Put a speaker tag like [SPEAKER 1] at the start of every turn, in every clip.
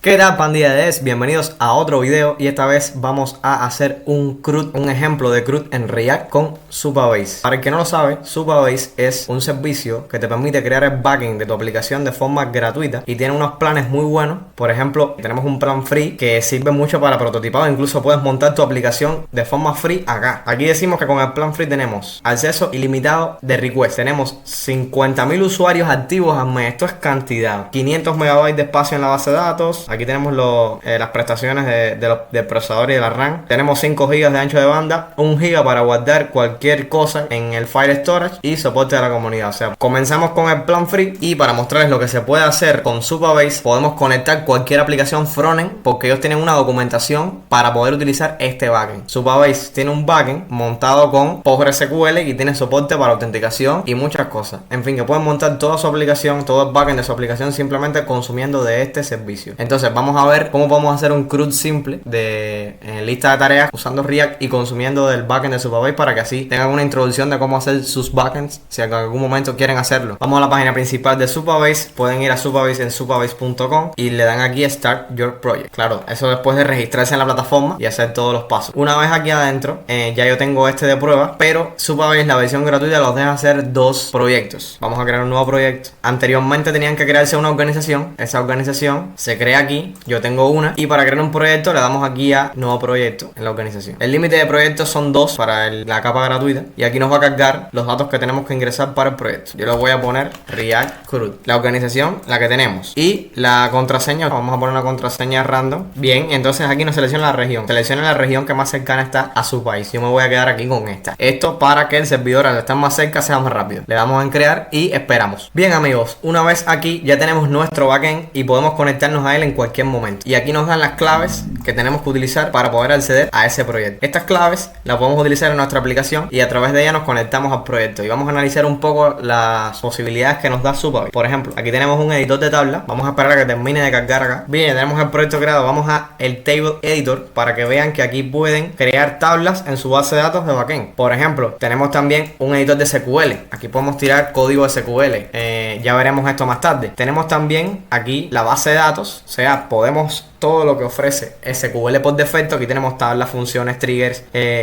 [SPEAKER 1] ¿Qué tal, pandilla de es? Bienvenidos a otro video y esta vez vamos a hacer un ejemplo de CRUD en React con Supabase. Para el que no lo sabe, Supabase es un servicio que te permite crear el backend de tu aplicación de forma gratuita y tiene unos planes muy buenos. Por ejemplo, tenemos un plan free que sirve mucho para prototipado, incluso puedes montar tu aplicación de forma free acá. Aquí decimos que con el plan free tenemos acceso ilimitado de requests, tenemos 50.000 usuarios activos al mes, esto es cantidad, 500 megabytes de espacio en la base de datos. Aquí tenemos las prestaciones del procesador y de la RAM. Tenemos 5 GB de ancho de banda, 1 GB para guardar cualquier cosa en el file storage y soporte de la comunidad. O sea, comenzamos con el plan free y para mostrarles lo que se puede hacer con Supabase, podemos conectar cualquier aplicación frontend porque ellos tienen una documentación para poder utilizar este backend. Supabase tiene un backend montado con PostgreSQL y tiene soporte para autenticación y muchas cosas. En fin, que pueden montar toda su aplicación, todo el backend de su aplicación simplemente consumiendo de este servicio. Entonces vamos a ver cómo podemos hacer un CRUD simple de lista de tareas usando React y consumiendo del backend de Supabase para que así tengan una introducción de cómo hacer sus backends si en algún momento quieren hacerlo. Vamos a la página principal de Supabase, pueden ir a Supabase en supabase.com y le dan aquí Start Your Project. Claro, eso después de registrarse en la plataforma y hacer todos los pasos. Una vez aquí adentro, ya yo tengo este de prueba, pero Supabase, la versión gratuita, los deja hacer 2 proyectos. Vamos a crear un nuevo proyecto. Anteriormente tenían que crearse una organización, esa organización se crea aquí, yo tengo una, y para crear un proyecto le damos aquí a nuevo proyecto en la organización. El límite de proyectos son 2 para la capa gratuita y aquí nos va a cargar los datos que tenemos que ingresar para el proyecto. Yo le voy a poner React CRUD, la organización, la que tenemos, y la contraseña, vamos a poner una contraseña random. Bien, entonces aquí nos selecciona la región, selecciona la región que más cercana está a su país. Yo me voy a quedar aquí con esta, esto para que el servidor al estar más cerca sea más rápido. Le damos en crear y esperamos. Bien, amigos, una vez aquí ya tenemos nuestro backend y podemos conectarnos a él en cualquier momento. Y aquí nos dan las claves que tenemos que utilizar para poder acceder a ese proyecto. Estas claves las podemos utilizar en nuestra aplicación y a través de ella nos conectamos al proyecto. Y vamos a analizar un poco las posibilidades que nos da Supabase. Por ejemplo, aquí tenemos un editor de tabla. Vamos a esperar a que termine de cargar acá. Bien, tenemos el proyecto creado. Vamos a el Table Editor para que vean que aquí pueden crear tablas en su base de datos de backend. Por ejemplo, tenemos también un editor de SQL. Aquí podemos tirar código de SQL. Ya veremos esto más tarde. Tenemos también aquí la base de datos. O sea, podemos todo lo que ofrece SQL por defecto. Aquí tenemos tablas, funciones, triggers,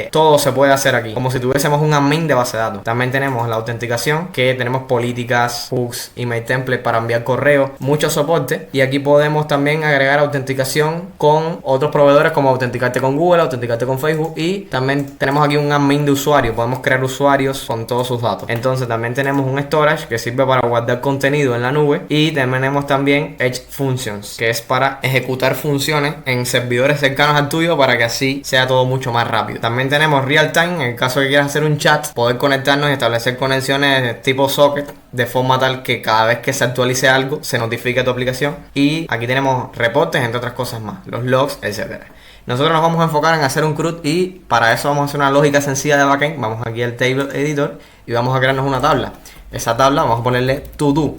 [SPEAKER 1] todo se puede hacer aquí, como si tuviésemos un admin de base de datos. También tenemos la autenticación, que tenemos políticas, hooks, email template para enviar correo, mucho soporte. Y aquí podemos también agregar autenticación con otros proveedores, como autenticarte con Google, autenticarte con Facebook. Y también tenemos aquí un admin de usuario, podemos crear usuarios con todos sus datos. Entonces también tenemos un storage que sirve para guardar contenido en la nube. Y tenemos también Edge Functions, que es para ejecutar funciones en servidores cercanos al tuyo para que así sea todo mucho más rápido. También tenemos real time, en el caso de que quieras hacer un chat, poder conectarnos y establecer conexiones tipo socket de forma tal que cada vez que se actualice algo se notifique a tu aplicación. Y aquí tenemos reportes, entre otras cosas más, los logs, etcétera. Nosotros nos vamos a enfocar en hacer un CRUD y para eso vamos a hacer una lógica sencilla de backend. Vamos aquí al Table Editor y vamos a crearnos una tabla. Esa tabla vamos a ponerle to do.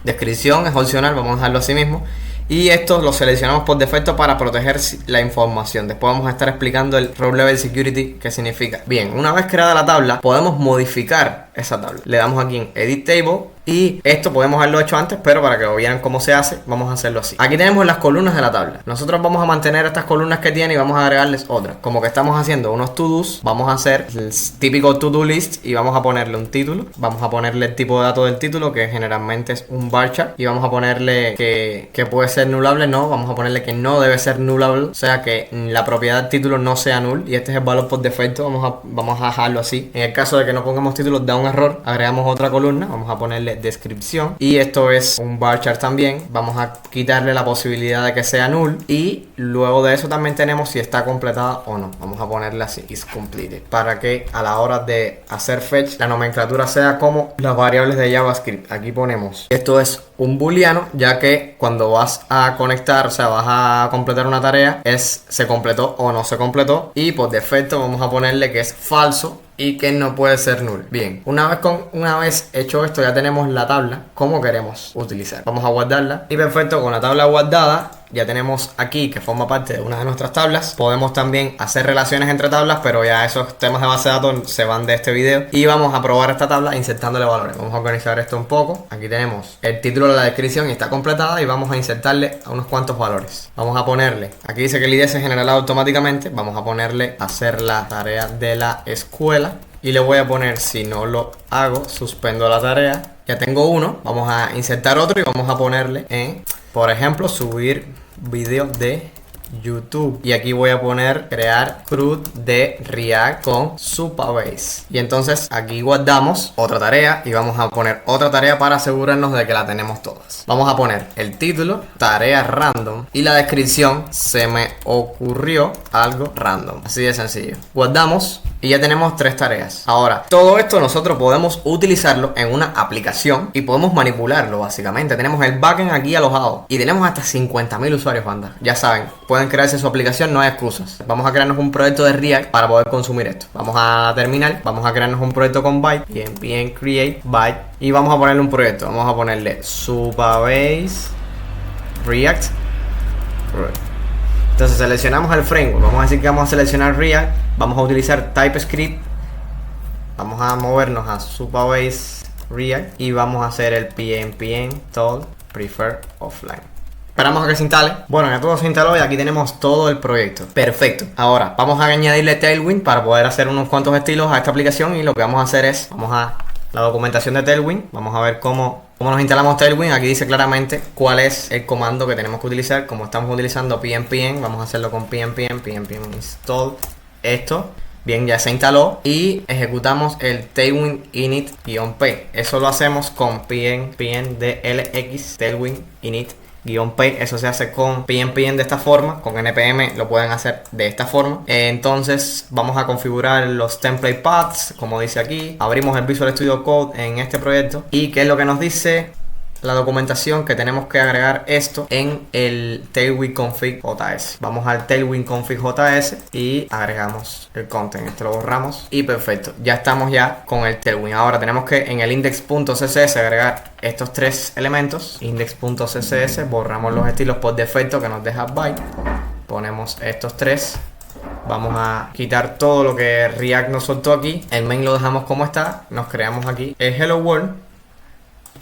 [SPEAKER 1] Descripción es opcional, vamos a dejarlo así mismo. Y esto lo seleccionamos por defecto para proteger la información. Después vamos a estar explicando el Row Level Security, qué significa. Bien, una vez creada la tabla, podemos modificar esa tabla. Le damos aquí en Edit Table. Y esto podemos haberlo hecho antes, pero para que vean cómo se hace, vamos a hacerlo así. Aquí tenemos las columnas de la tabla. Nosotros vamos a mantener estas columnas que tiene y vamos a agregarles otras. Como que estamos haciendo unos to-dos, vamos a hacer el típico to-do list y vamos a ponerle un título. Vamos a ponerle el tipo de dato del título, que generalmente es un bar chart. Y vamos a ponerle que puede ser nullable, no. Vamos a ponerle que no debe ser nullable, o sea que la propiedad del título no sea null. Y este es el valor por defecto, vamos a dejarlo así. En el caso de que no pongamos títulos, da un error, agregamos otra columna, vamos a ponerle descripción y esto es un bar chart también. Vamos a quitarle la posibilidad de que sea null y luego de eso también tenemos si está completada o no. Vamos a ponerle así, is completed, para que a la hora de hacer fetch la nomenclatura sea como las variables de JavaScript. Aquí ponemos, esto es un booleano, ya que cuando vas a conectar, o sea, vas a completar una tarea, se completó o no se completó, y por defecto vamos a ponerle que es falso y que no puede ser null. Bien, una vez hecho esto, ya tenemos la tabla como queremos utilizar. Vamos a guardarla y perfecto, con la tabla guardada ya tenemos aquí que forma parte de una de nuestras tablas. Podemos también hacer relaciones entre tablas, pero ya esos temas de base de datos se van de este video. Y vamos a probar esta tabla insertándole valores. Vamos a organizar esto un poco. Aquí tenemos el título de la descripción y está completada, y vamos a insertarle a unos cuantos valores. Vamos a ponerle, aquí dice que el ID se generará automáticamente. Vamos a ponerle hacer la tarea de la escuela. Y le voy a poner, si no lo hago, suspendo la tarea. Ya tengo uno. Vamos a insertar otro y vamos a ponerle en, por ejemplo, subir video de YouTube. Y aquí voy a poner crear CRUD de React con Supabase. Y entonces aquí guardamos otra tarea y vamos a poner otra tarea para asegurarnos de que la tenemos todas. Vamos a poner el título, tarea random, y la descripción, se me ocurrió algo random. Así de sencillo. Guardamos. Y ya tenemos 3 tareas. Ahora, todo esto nosotros podemos utilizarlo en una aplicación y podemos manipularlo básicamente. Tenemos el backend aquí alojado y tenemos hasta 50.000 usuarios, banda. Ya saben, pueden crearse su aplicación, no hay excusas. Vamos a crearnos un proyecto de React para poder consumir esto. Vamos a terminar, vamos a crearnos un proyecto con Byte, npm create byte, y vamos a ponerle un proyecto. Vamos a ponerle Supabase React. Entonces seleccionamos el framework. Vamos a decir que vamos a seleccionar React. Vamos a utilizar TypeScript. Vamos a movernos a Supabase React y vamos a hacer el npm tool prefer offline. Esperamos a que se instale. Bueno, ya todo se instaló y aquí tenemos todo el proyecto. Perfecto. Ahora vamos a añadirle Tailwind para poder hacer unos cuantos estilos a esta aplicación. Y lo que vamos a hacer es, vamos a la documentación de Tailwind. Vamos a ver cómo nos instalamos Tailwind. Aquí dice claramente cuál es el comando que tenemos que utilizar. Como estamos utilizando pnpm, vamos a hacerlo con pnpm install esto. Bien, ya se instaló y ejecutamos el tailwind init-p. Eso lo hacemos con pnpm dlx tailwind init-p. Eso se hace con pnpm de esta forma. Con npm lo pueden hacer de esta forma. Entonces vamos a configurar los template paths, como dice aquí. Abrimos el Visual Studio Code en este proyecto. ¿Y qué es lo que nos dice la documentación? Que tenemos que agregar esto en el tailwind config js. Vamos al tailwind config js y agregamos el content. Esto lo borramos y perfecto, ya estamos ya con el tailwind. Ahora tenemos que en el index.css agregar estos 3 elementos. Index.css, borramos los estilos por defecto que nos deja byte, ponemos estos 3. Vamos a quitar todo lo que React nos soltó aquí. El main lo dejamos como está. Nos creamos aquí el hello world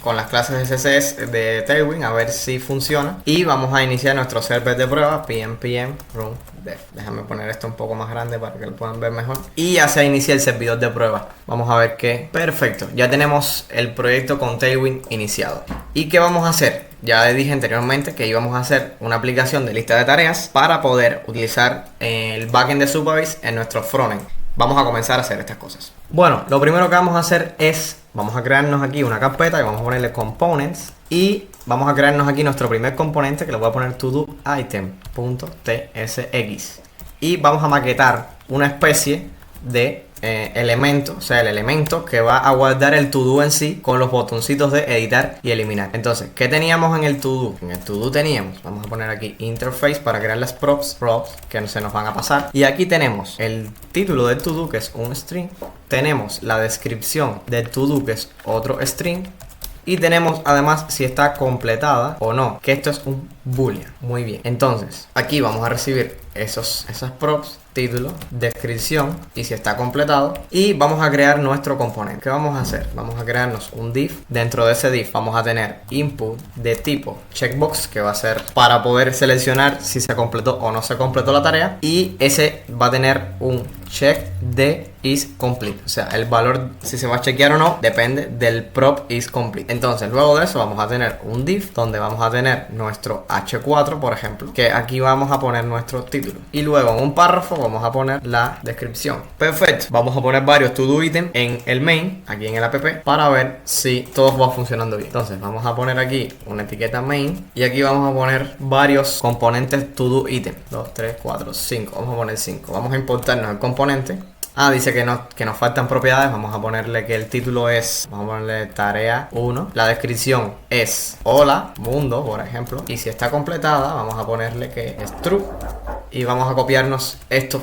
[SPEAKER 1] con las clases SSS de Tailwind, a ver si funciona. Y vamos a iniciar nuestro server de prueba, pnpm run dev. Déjame poner esto un poco más grande para que lo puedan ver mejor. Y ya se inicia el servidor de prueba. Vamos a ver que perfecto, ya tenemos el proyecto con Tailwind iniciado. ¿Y qué vamos a hacer? Ya les dije anteriormente que íbamos a hacer una aplicación de lista de tareas para poder utilizar el backend de Supabase en nuestro frontend. Vamos a comenzar a hacer estas cosas. Bueno, lo primero que vamos a hacer es, vamos a crearnos aquí una carpeta y vamos a ponerle components. Y vamos a crearnos aquí nuestro primer componente, que le voy a poner todo item.tsx. Y vamos a maquetar una especie de elemento, o sea, el elemento que va a guardar el to-do en sí, con los botoncitos de editar y eliminar. Entonces, ¿qué teníamos en el to-do? En el to-do teníamos, vamos a poner aquí interface para crear las props que se nos van a pasar. Y aquí tenemos el título del to-do, que es un string. Tenemos la descripción del to-do, que es otro string. Y tenemos además si está completada o no, que esto es un boolean. Muy bien, entonces aquí vamos a recibir esas props, título, descripción y si está completado. Y vamos a crear nuestro componente. ¿Qué vamos a hacer? Vamos a crearnos un div. Dentro de ese div vamos a tener input de tipo checkbox, que va a ser para poder seleccionar si se completó o no se completó la tarea. Y ese va a tener un check de is complete, o sea, el valor si se va a chequear o no depende del prop is complete. Entonces luego de eso vamos a tener un div donde vamos a tener nuestro h4, por ejemplo, que aquí vamos a poner nuestro título, y luego en un párrafo vamos a poner la descripción. Perfecto, vamos a poner varios to do item en el main, aquí en el app, para ver si todo va funcionando bien. Entonces vamos a poner aquí una etiqueta main y aquí vamos a poner varios componentes to do item, 2, 3, 4, 5, vamos a poner 5. Vamos a importarnos el componente. Dice que nos faltan propiedades. Vamos a ponerle que el título es, vamos a ponerle tarea 1. La descripción es hola mundo, por ejemplo. Y si está completada, vamos a ponerle que es true. Y vamos a copiarnos esto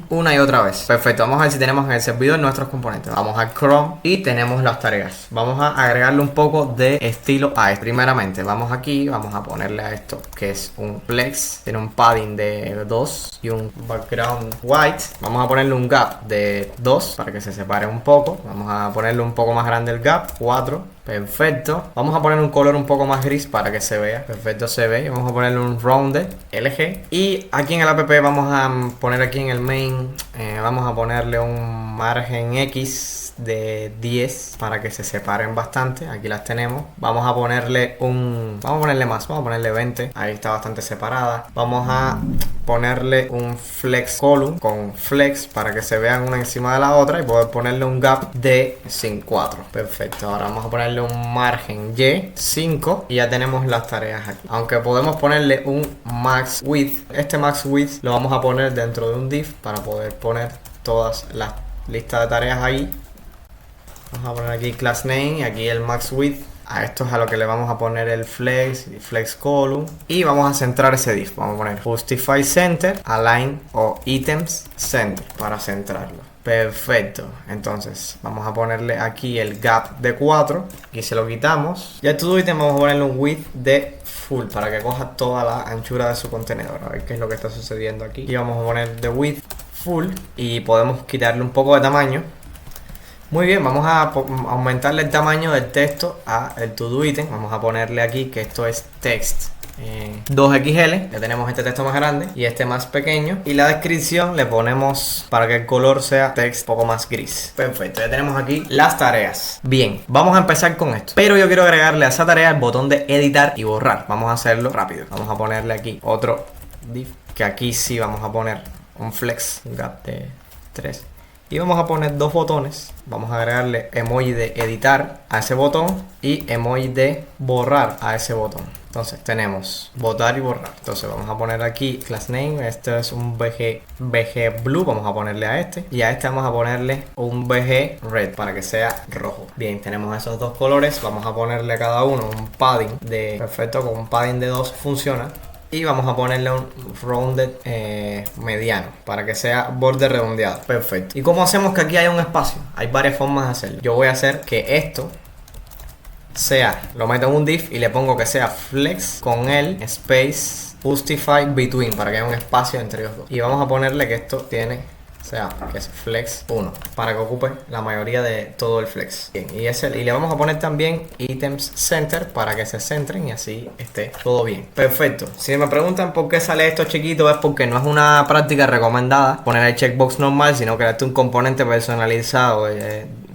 [SPEAKER 1] una y otra vez. Perfecto, vamos a ver si tenemos en el servidor nuestros componentes. Vamos a Chrome y tenemos las tareas. Vamos a agregarle un poco de estilo a esto. Primeramente, vamos aquí, vamos a ponerle a esto que es un flex, tiene un padding de 2 y un background white. Vamos a ponerle un gap de 2 para que se separe un poco. Vamos a ponerle un poco más grande el gap, 4. Perfecto. Vamos a poner un color un poco más gris para que se vea. Perfecto, se ve. Vamos a ponerle un rounded LG. Y aquí en el app vamos a poner aquí en el main, vamos a ponerle un margen X de 10 para que se separen bastante. Aquí las tenemos. Vamos a ponerle vamos a ponerle más, vamos a ponerle 20. Ahí está bastante separada. Vamos a ponerle un flex column con flex para que se vean una encima de la otra y poder ponerle un gap de 4. Perfecto. Ahora vamos a ponerle un margen Y 5 y ya tenemos las tareas aquí. Aunque podemos ponerle un max width. Este max width lo vamos a poner dentro de un div para poder poner todas las listas de tareas ahí. Vamos a poner aquí class name y aquí el max width. A esto es a lo que le vamos a poner el flex y flex column. Y vamos a centrar ese div. Vamos a poner justify center, align o items center para centrarlo. Perfecto. Entonces vamos a ponerle aquí el gap de 4 y se lo quitamos. Y a todo item vamos a ponerle un width de full para que coja toda la anchura de su contenedor. A ver qué es lo que está sucediendo aquí. Y vamos a poner de width full y podemos quitarle un poco de tamaño. Muy bien, vamos a aumentarle el tamaño del texto a el to do item. Vamos a ponerle aquí que esto es text 2XL. Ya tenemos este texto más grande y este más pequeño. Y la descripción le ponemos para que el color sea text un poco más gris. Perfecto, ya tenemos aquí las tareas. Bien, vamos a empezar con esto. Pero yo quiero agregarle a esa tarea el botón de editar y borrar. Vamos a hacerlo rápido. Vamos a ponerle aquí otro div. Que aquí sí vamos a poner un flex, un gap de 3. Y vamos a poner dos botones. Vamos a agregarle emoji de editar a ese botón y emoji de borrar a ese botón. Entonces tenemos botar y borrar. Entonces vamos a poner aquí class name. Este es un BG blue. Vamos a ponerle a este. Y a este vamos a ponerle un BG red para que sea rojo. Bien, tenemos esos dos colores. Vamos a ponerle a cada uno un padding de... Perfecto, con un padding de 2 funciona. Y vamos a ponerle un rounded mediano para que sea borde redondeado. Perfecto. ¿Y cómo hacemos que aquí haya un espacio? Hay varias formas de hacerlo. Yo voy a hacer que esto lo meto en un div y le pongo que sea flex con el space justify between para que haya un espacio entre los dos. Y vamos a ponerle que esto tiene... que es flex 1 para que ocupe la mayoría de todo el flex. Bien, y le vamos a poner también items center para que se centren y así esté todo bien. Perfecto. Si me preguntan por qué sale esto chiquito, es porque no es una práctica recomendada poner el checkbox normal, sino crearte un componente personalizado.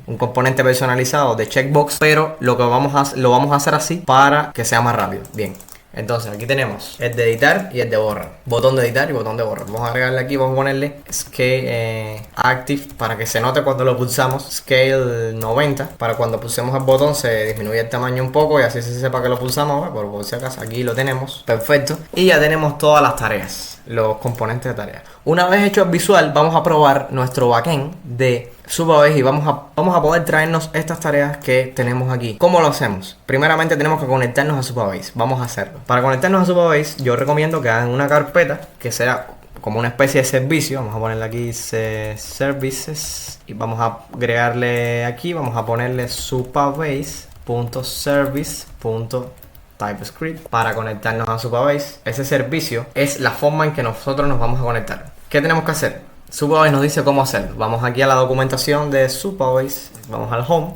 [SPEAKER 1] Un componente personalizado de checkbox, pero lo vamos a hacer así para que sea más rápido. Bien. Entonces aquí tenemos el de editar y el de borrar. Botón de editar y botón de borrar. Vamos a agregarle aquí, vamos a ponerle Scale Active para que se note cuando lo pulsamos. Scale 90 para cuando pulsemos el botón se disminuye el tamaño un poco y así se sepa que lo pulsamos. Por si acaso aquí lo tenemos. Perfecto. Y ya tenemos todas las tareas, los componentes de tareas. Una vez hecho el visual, vamos a probar nuestro backend de Supabase y vamos a poder traernos estas tareas que tenemos aquí. ¿Cómo lo hacemos? Primeramente tenemos que conectarnos a Supabase. Vamos a hacerlo. Para conectarnos a Supabase, yo recomiendo que hagan una carpeta que sea como una especie de servicio. Vamos a ponerle aquí services y vamos a agregarle aquí, vamos a ponerle supabase.service.TypeScript para conectarnos a Supabase. Ese servicio es la forma en que nosotros nos vamos a conectar. ¿Qué tenemos que hacer? Supabase nos dice cómo hacerlo. Vamos aquí a la documentación de Supabase, vamos al home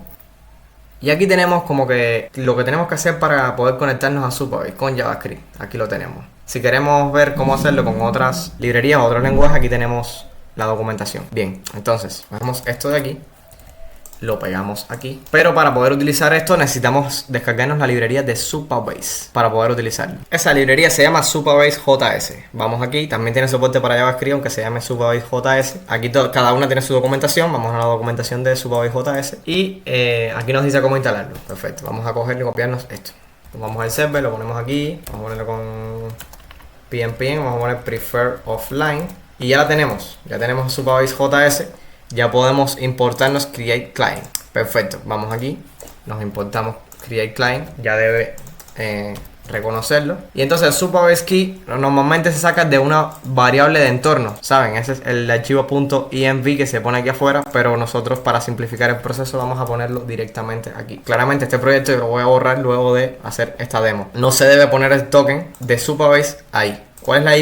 [SPEAKER 1] y aquí tenemos como que lo que tenemos que hacer para poder conectarnos a Supabase con JavaScript. Aquí lo tenemos. Si queremos ver cómo hacerlo con otras librerías o otros lenguajes, aquí tenemos la documentación. Bien, entonces hacemos esto de aquí, lo pegamos aquí, pero para poder utilizar esto necesitamos descargarnos la librería de Supabase para poder utilizarlo. Esa librería se llama Supabase JS. Vamos aquí, también tiene soporte para JavaScript aunque se llame Supabase JS. Aquí cada una tiene su documentación. Vamos a la documentación de Supabase JS y aquí nos dice cómo instalarlo. Perfecto, vamos a coger y copiarnos esto. Vamos al server, lo ponemos aquí, vamos a ponerlo con PNP, vamos a poner prefer offline y ya la tenemos. Ya tenemos Supabase JS. Ya podemos importarnos Create Client. Perfecto, vamos aquí, nos importamos Create Client. Ya debe reconocerlo. Y entonces el Supabase key normalmente se saca de una variable de entorno, ¿saben? Ese es el archivo .env que se pone aquí afuera, pero nosotros para simplificar el proceso vamos a ponerlo directamente aquí. Claramente este proyecto yo lo voy a borrar luego de hacer esta demo. No se debe poner el token de Supabase ahí. ¿Cuál es la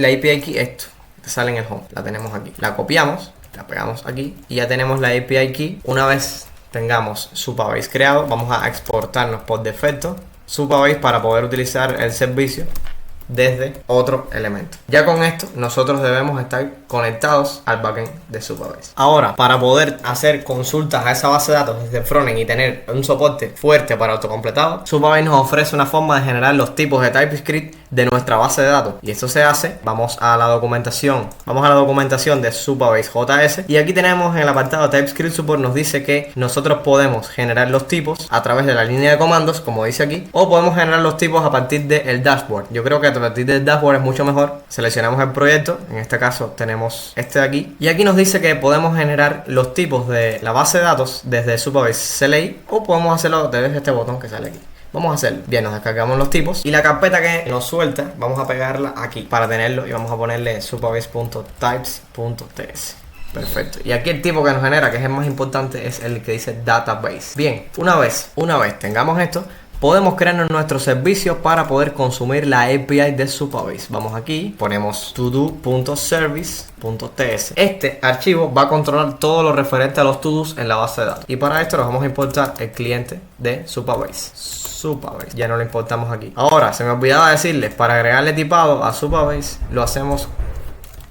[SPEAKER 1] API key? Esto, te sale en el home, la tenemos aquí. La copiamos, la pegamos aquí y ya tenemos la API key. Una vez tengamos Supabase creado, vamos a exportarnos por defecto Supabase para poder utilizar el servicio desde otro elemento. Ya con esto nosotros debemos estar conectados al backend de Supabase. Ahora, para poder hacer consultas a esa base de datos desde el frontend y tener un soporte fuerte para autocompletado, Supabase nos ofrece una forma de generar los tipos de TypeScript de nuestra base de datos. Y esto se hace, vamos a la documentación de Supabase JS y aquí tenemos en el apartado TypeScript Support, nos dice que nosotros podemos generar los tipos a través de la línea de comandos, como dice aquí, o podemos generar los tipos a partir del dashboard. Yo creo que a partir del dashboard es mucho mejor. Seleccionamos el proyecto, en este caso tenemos este de aquí, y aquí nos dice que podemos generar los tipos de la base de datos desde Supabase Select o podemos hacerlo desde este botón que sale aquí. Vamos a hacerlo. Bien, nos descargamos los tipos y la carpeta que nos suelta vamos a pegarla aquí para tenerlo y vamos a ponerle supabase.types.ts. Perfecto. Y aquí el tipo que nos genera, que es el más importante, es el que dice database. Bien, una vez tengamos esto, podemos crearnos nuestro servicio para poder consumir la API de Supabase. Vamos aquí, ponemos todo.service.ts. Este archivo va a controlar todo lo referente a los to-dos en la base de datos. Y para esto nos vamos a importar el cliente de Supabase. Ya no lo importamos aquí. Ahora, se me olvidaba decirles, para agregarle tipado a Supabase, lo hacemos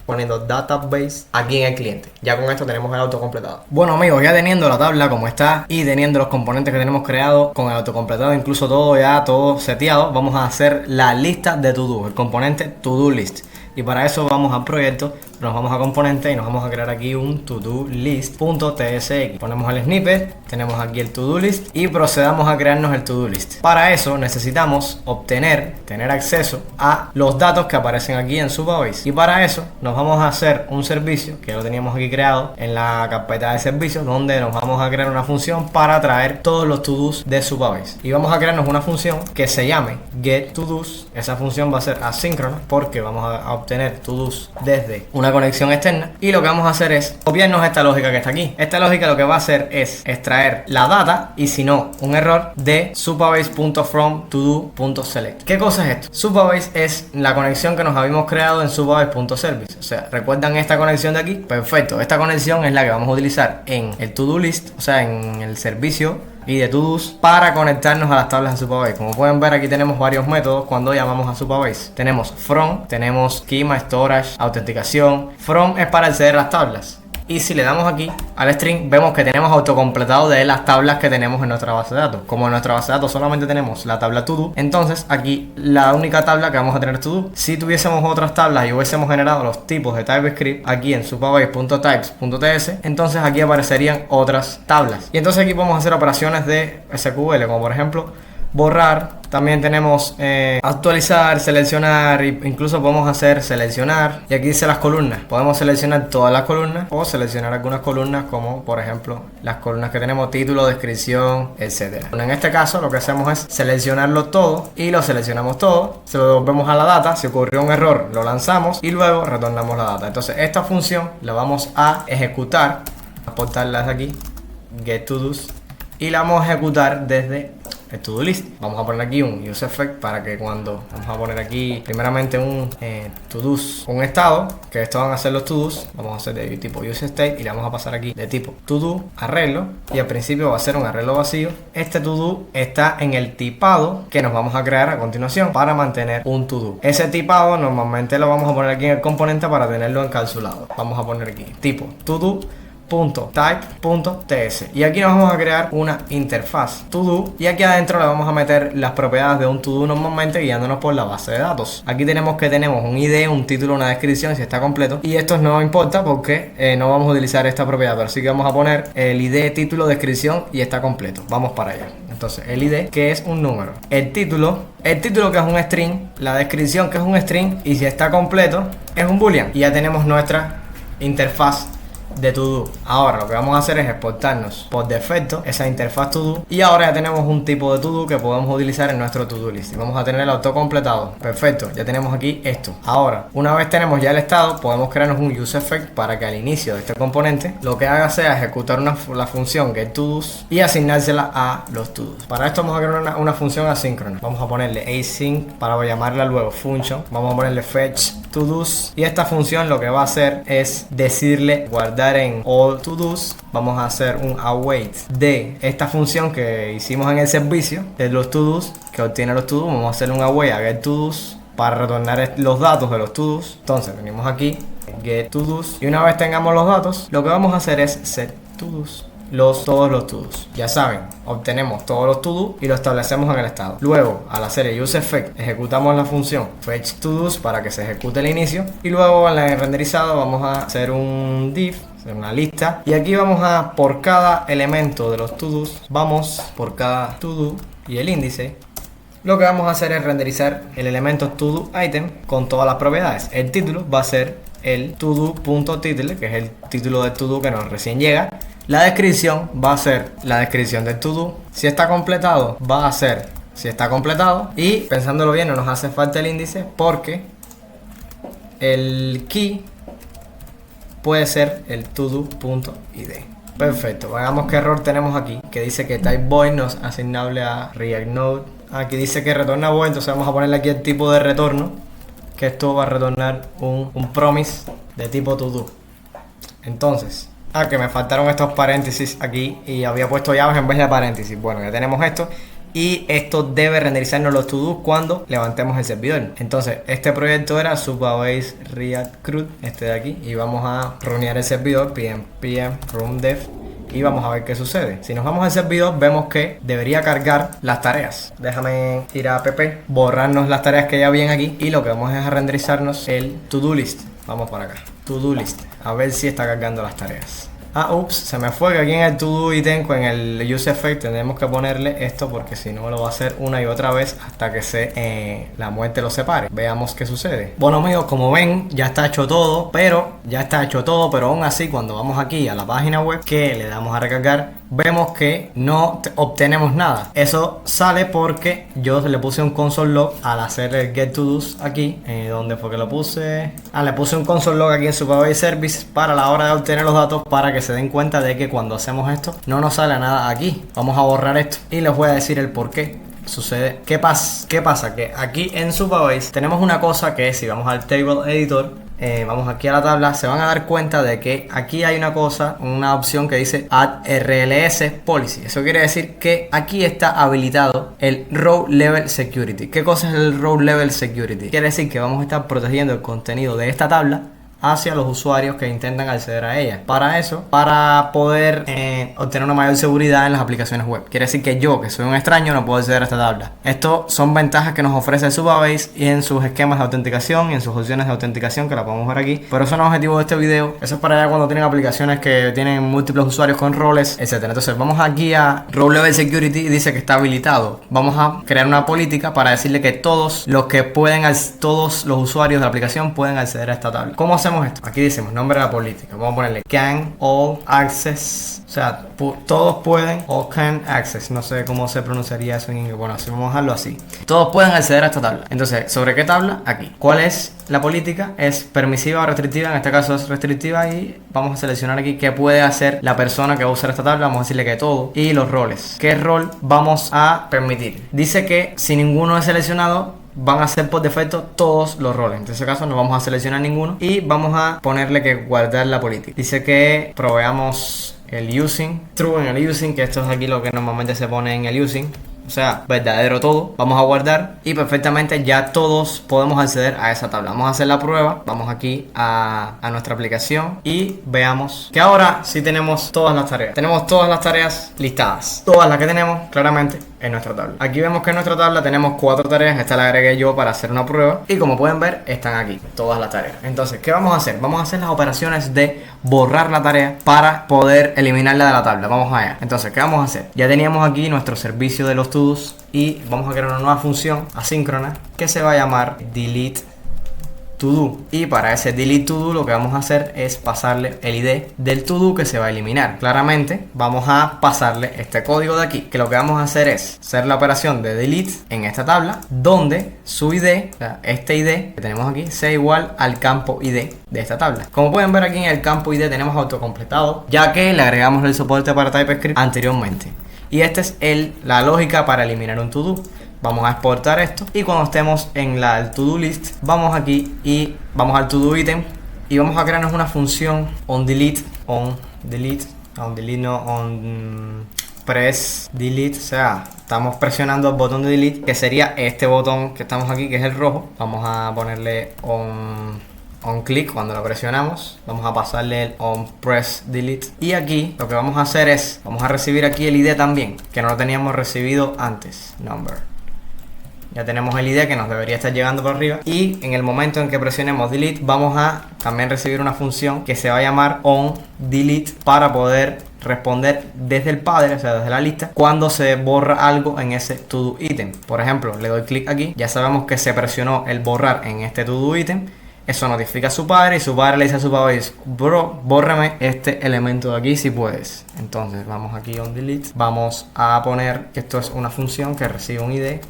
[SPEAKER 1] poniendo database aquí en el cliente. Ya con esto tenemos el autocompletado. Bueno amigos, ya teniendo la tabla como está y teniendo los componentes que tenemos creados con el autocompletado, incluso todo seteado, vamos a hacer la lista de to-do, el componente to-do list. Y para eso vamos al proyecto, nos vamos a componente y nos vamos a crear aquí un to-do list.tsx. Ponemos el snippet, tenemos aquí el to-do list y procedamos a crearnos el to-do list. Para eso necesitamos tener acceso a los datos que aparecen aquí en Supabase. Y para eso nos vamos a hacer un servicio que ya lo teníamos aquí creado en la carpeta de servicios, donde nos vamos a crear una función para traer todos los to-dos de Supabase. Y vamos a crearnos una función que se llame getToDos. Esa función va a ser asíncrona porque vamos a obtener to-dos desde una conexión externa y lo que vamos a hacer es copiarnos esta lógica que está aquí. Esta lógica lo que va a hacer es extraer la data y si no, un error de supabase.from.todo.select. ¿Qué cosa es esto? Supabase es la conexión que nos habíamos creado en supabase.service. O sea, ¿recuerdan esta conexión de aquí? Perfecto, esta conexión es la que vamos a utilizar en el to-do list, o sea, en el servicio y de to-dos para conectarnos a las tablas de Supabase. Como pueden ver, aquí tenemos varios métodos cuando llamamos a Supabase. Tenemos from, tenemos schema, storage, autenticación. From es para acceder a las tablas. Y si le damos aquí al string, vemos que tenemos autocompletado de las tablas que tenemos en nuestra base de datos. Como en nuestra base de datos solamente tenemos la tabla to-do, entonces aquí la única tabla que vamos a tener es to-do. Si tuviésemos otras tablas y hubiésemos generado los tipos de TypeScript aquí en supabase.types.ts, entonces aquí aparecerían otras tablas. Y entonces aquí podemos hacer operaciones de SQL, como por ejemplo borrar. También tenemos actualizar, seleccionar, incluso podemos hacer seleccionar. Y aquí dice las columnas. Podemos seleccionar todas las columnas o seleccionar algunas columnas, como por ejemplo las columnas que tenemos título, descripción, etcétera. En este caso lo que hacemos es seleccionarlo todo y lo seleccionamos todo. Se lo devolvemos a la data. Si ocurrió un error, lo lanzamos y luego retornamos la data. Entonces esta función la vamos a ejecutar, aportarla aquí, getToDos, y la vamos a ejecutar desde el to-do list. Vamos a poner aquí un use effect para que cuando vamos a poner aquí primeramente un to-dos, un estado, que esto van a ser los to-dos, vamos a hacer de tipo use state y le vamos a pasar aquí de tipo to-do arreglo, y al principio va a ser un arreglo vacío. Este to-do está en el tipado que nos vamos a crear a continuación para mantener un to-do. Ese tipado normalmente lo vamos a poner aquí en el componente para tenerlo encapsulado. Vamos a poner aquí tipo to-do .type.ts y aquí nos vamos a crear una interfaz to-do y aquí adentro le vamos a meter las propiedades de un to-do normalmente guiándonos por la base de datos. Aquí tenemos un ID, un título, una descripción si está completo, y esto no importa porque no vamos a utilizar esta propiedad, pero sí que vamos a poner el ID, título, descripción y está completo. Vamos para allá. Entonces el ID, que es un número, el título que es un string, la descripción que es un string, y si está completo es un boolean, y ya tenemos nuestra interfaz de to-do. Ahora lo que vamos a hacer es exportarnos por defecto esa interfaz to-do y ahora ya tenemos un tipo de to-do que podemos utilizar en nuestro to-do list y vamos a tener el autocompletado. Perfecto, ya tenemos aquí esto. Ahora, una vez tenemos ya el estado, podemos crearnos un use effect para que al inicio de este componente lo que haga sea ejecutar la función getToDo's y asignársela a los to-dos. Para esto vamos a crear una función asíncrona. Vamos a ponerle async para llamarla luego function. Vamos a ponerle fetch to-dos y esta función lo que va a hacer es decirle guardar en all to-dos. Vamos a hacer un await de esta función que hicimos en el servicio de los to-dos que obtiene los to-dos. Vamos a hacer un await a get-to-dos para retornar los datos de los to-dos. Entonces venimos aquí get to-dos y una vez tengamos los datos lo que vamos a hacer es set to-dos. Todos los to-dos. Ya saben, obtenemos todos los to-do y lo establecemos en el estado. Luego, al hacer el use effect, ejecutamos la función fetch to-dos para que se ejecute el inicio. Y luego en el renderizado vamos a hacer un div, una lista. Y aquí vamos a, por cada elemento de los to-dos, vamos por cada to-do y el índice. Lo que vamos a hacer es renderizar el elemento to-do item con todas las propiedades. El título va a ser el todo.title, que es el título del to-do que nos recién llega. La descripción va a ser la descripción del to-do. Si está completado, va a ser si está completado. Y pensándolo bien, no nos hace falta el índice porque el key puede ser el todo.id. Perfecto, veamos qué error tenemos aquí, que dice que type void no es asignable a React Node. Aquí dice que retorna void, entonces vamos a ponerle aquí el tipo de retorno, que esto va a retornar un promise de tipo to-do. Entonces, que me faltaron estos paréntesis aquí y había puesto llaves en vez de paréntesis. Bueno, ya tenemos esto y esto debe renderizarnos los to-do cuando levantemos el servidor. Entonces, este proyecto era Supabase React CRUD, este de aquí, y vamos a runear el servidor pm run dev y vamos a ver qué sucede. Si nos vamos al servidor, vemos que debería cargar las tareas. Déjame ir a app, borrarnos las tareas que ya habían aquí y lo que vamos es a renderizarnos el to-do list. Vamos para acá, to-do list, a ver si está cargando las tareas. Ups, se me fue que aquí en el to-do item, en el use effect, tenemos que ponerle esto porque si no lo va a hacer una y otra vez hasta que la muerte lo separe. Veamos qué sucede. Bueno amigos, como ven, ya está hecho todo, pero aún así cuando vamos aquí a la página web que le damos a recargar, vemos que no obtenemos nada. Eso sale porque yo le puse un console log al hacer el get to do's aquí. ¿Dónde fue que lo puse? Le puse un console log aquí en Supabase Service para la hora de obtener los datos, para que se den cuenta de que cuando hacemos esto no nos sale nada aquí. Vamos a borrar esto y les voy a decir el por qué sucede. ¿Qué pasa? Que aquí en Supabase tenemos una cosa que es, si vamos al Table Editor, vamos aquí a la tabla, se van a dar cuenta de que aquí hay una opción que dice Add RLS Policy. Eso quiere decir que aquí está habilitado el Row Level Security. ¿Qué cosa es el Row Level Security? Quiere decir que vamos a estar protegiendo el contenido de esta tabla hacia los usuarios que intentan acceder a ella. Para eso, para poder obtener una mayor seguridad en las aplicaciones web. Quiere decir que yo, que soy un extraño, no puedo acceder a esta tabla. Esto son ventajas que nos ofrece Supabase y en sus esquemas de autenticación y en sus opciones de autenticación, que la podemos ver aquí. Pero eso no es el objetivo de este video. Eso es para allá cuando tienen aplicaciones que tienen múltiples usuarios con roles, etc. Entonces vamos aquí a Row Level Security y dice que está habilitado. Vamos a crear una política para decirle que todos los usuarios de la aplicación pueden acceder a esta tabla. ¿Cómo hacemos esto? Aquí decimos nombre de la política. Vamos a ponerle can all access. O sea, todos pueden o can access. No sé cómo se pronunciaría eso en inglés. Bueno, así vamos a dejarlo así. Todos pueden acceder a esta tabla. Entonces, ¿sobre qué tabla? Aquí. ¿Cuál es la política? ¿Es permisiva o restrictiva? En este caso es restrictiva y vamos a seleccionar aquí qué puede hacer la persona que va a usar esta tabla. Vamos a decirle que todo. Y los roles. ¿Qué rol vamos a permitir? Dice que si ninguno es seleccionado, van a ser por defecto todos los roles. En este caso no vamos a seleccionar ninguno y vamos a ponerle que guardar la política. Dice que proveamos el using, true en el using, que esto es aquí lo que normalmente se pone en el using. O sea, verdadero todo. Vamos a guardar y perfectamente ya todos podemos acceder a esa tabla. Vamos a hacer la prueba. Vamos aquí a nuestra aplicación y veamos que ahora sí tenemos todas las tareas. Tenemos todas las tareas listadas. Todas las que tenemos claramente en nuestra tabla. Aquí vemos que en nuestra tabla tenemos 4 tareas. Esta la agregué yo para hacer una prueba. Y como pueden ver, están aquí todas las tareas. Entonces, ¿qué vamos a hacer? Vamos a hacer las operaciones de borrar la tarea para poder eliminarla de la tabla. Vamos allá. Entonces, ¿qué vamos a hacer? Ya teníamos aquí nuestro servicio de los to-dos y vamos a crear una nueva función asíncrona que se va a llamar delete to-do. Y para ese delete to-do lo que vamos a hacer es pasarle el ID del to-do que se va a eliminar. Claramente vamos a pasarle este código de aquí, que lo que vamos a hacer es hacer la operación de delete en esta tabla, donde su ID, o sea, este ID que tenemos aquí, sea igual al campo ID de esta tabla. Como pueden ver aquí en el campo ID tenemos autocompletado, ya que le agregamos el soporte para TypeScript anteriormente. Y esta es la lógica para eliminar un to-do. Vamos a exportar esto y cuando estemos en el to-do list, vamos aquí y vamos al to-do item y vamos a crearnos una función press delete, o sea, estamos presionando el botón de delete, que sería este botón que estamos aquí, que es el rojo. Vamos a ponerle on click cuando lo presionamos, vamos a pasarle el on press delete y aquí lo que vamos a hacer es, vamos a recibir aquí el ID también, que no lo teníamos recibido antes, number. Ya tenemos el ID que nos debería estar llegando por arriba y en el momento en que presionemos delete vamos a también recibir una función que se va a llamar onDelete para poder responder desde el padre, o sea desde la lista, cuando se borra algo en ese to-do item. Por ejemplo, le doy clic aquí, ya sabemos que se presionó el borrar en este to-do item. Eso notifica a su padre y su padre le dice a su padre, bro, bórrame este elemento de aquí si puedes. Entonces vamos aquí a onDelete, vamos a poner que esto es una función que recibe un ID,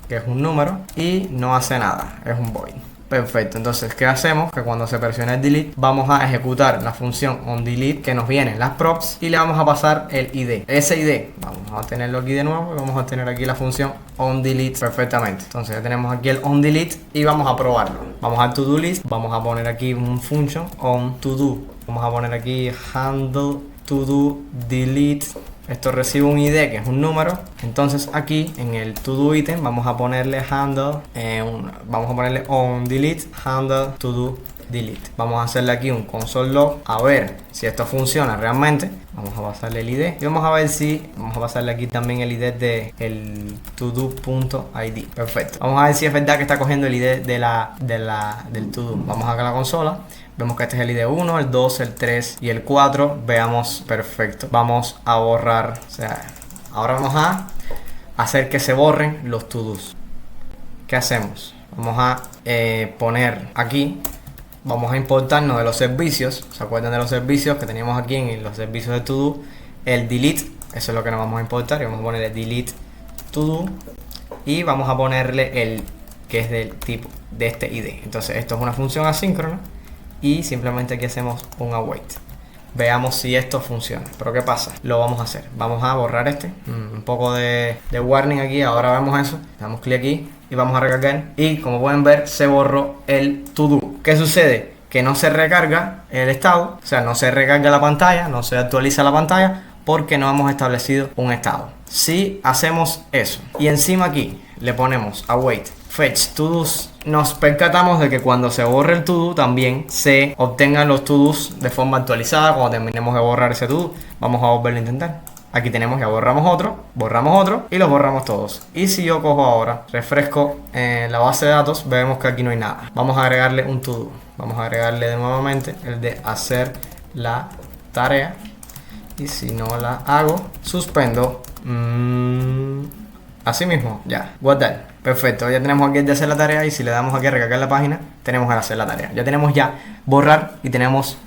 [SPEAKER 1] que es un número y no hace nada, es un void. Perfecto, entonces ¿qué hacemos? Que cuando se presiona el delete vamos a ejecutar la función onDelete que nos vienen las props y le vamos a pasar el ID. Ese ID vamos a tenerlo aquí de nuevo y vamos a tener aquí la función onDelete perfectamente. Entonces ya tenemos aquí el onDelete y vamos a probarlo. Vamos al to-do list, vamos a poner aquí un function onToDo. Vamos a poner aquí handle to-do delete. Esto recibe un ID que es un número. Entonces aquí en el to-do item vamos a ponerle handle, vamos a ponerle onDelete handle to-do delete. Vamos a hacerle aquí un console log a ver si esto funciona realmente. Vamos a pasarle el ID y vamos a ver si, vamos a pasarle aquí también el ID de el todo.id. Perfecto. Vamos a ver si es verdad que está cogiendo el ID del todo. Vamos acá a la consola. Vemos que este es el ID 1, el 2, el 3 y el 4. Veamos, perfecto. Vamos a borrar, o sea, ahora vamos a hacer que se borren los to-dos. ¿Qué hacemos? Vamos a poner aquí, vamos a importarnos de los servicios. ¿Se acuerdan de los servicios que teníamos aquí en los servicios de to-do? El delete, eso es lo que nos vamos a importar. Y vamos a ponerle delete to-do y vamos a ponerle el que es del tipo de este ID. Entonces esto es una función asíncrona. Y simplemente aquí hacemos un await. Veamos si esto funciona. Pero ¿qué pasa? Lo vamos a hacer. Vamos a borrar este. Un poco de warning aquí. Ahora vemos eso. Damos clic aquí y vamos a recargar. Y como pueden ver, se borró el to-do. ¿Qué sucede? Que no se recarga el estado. O sea, no se recarga la pantalla. No se actualiza la pantalla. Porque no hemos establecido un estado. Si hacemos eso y encima aquí le ponemos await fetch to-dos, nos percatamos de que cuando se borre el to-do también se obtengan los to-dos de forma actualizada. Cuando terminemos de borrar ese to-do, vamos a volverlo a intentar. Aquí tenemos, ya borramos otro y los borramos todos. Y si yo cojo ahora, refresco en la base de datos, vemos que aquí no hay nada. Vamos a agregarle un to-do. Vamos a agregarle de nuevamente el de hacer la tarea. Y si no la hago, suspendo. Así mismo, ya, guardar. Perfecto, ya tenemos aquí el de hacer la tarea. Y si le damos aquí a recargar la página, tenemos el hacer la tarea. Ya tenemos ya borrar y tenemos